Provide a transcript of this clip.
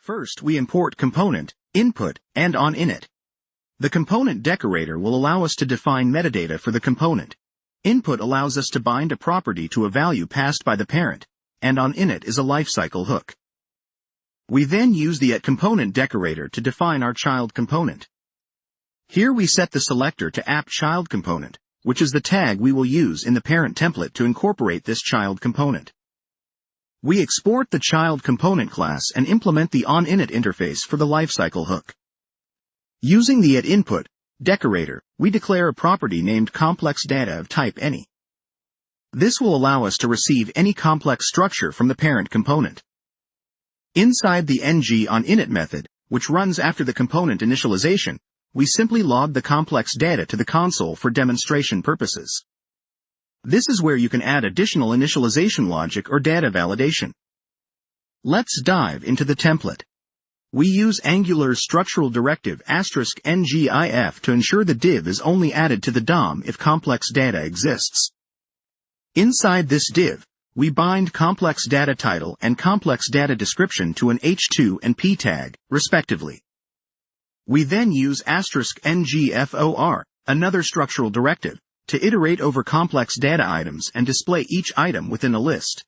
First, we import component, input, and OnInit. The component decorator will allow us to define metadata for the component. Input allows us to bind a property to a value passed by the parent, and OnInit is a lifecycle hook. We then use the @component decorator to define our child component. Here we set the selector to app_child component, which is the tag we will use in the parent template to incorporate this child component. We export the child component class and implement the OnInit interface for the lifecycle hook. Using the @input decorator, we declare a property named complex data of type any. This will allow us to receive any complex structure from the parent component. Inside the ng OnInit method, which runs after the component initialization, we simply log the complex data to the console for demonstration purposes. This is where you can add additional initialization logic or data validation. Let's dive into the template. We use Angular's structural directive *ngif to ensure the div is only added to the DOM if complex data exists. Inside this div, we bind complex data title and complex data description to an h2 and p tag, respectively. We then use *ngfor, another structural directive, to iterate over complex data items and display each item within a list.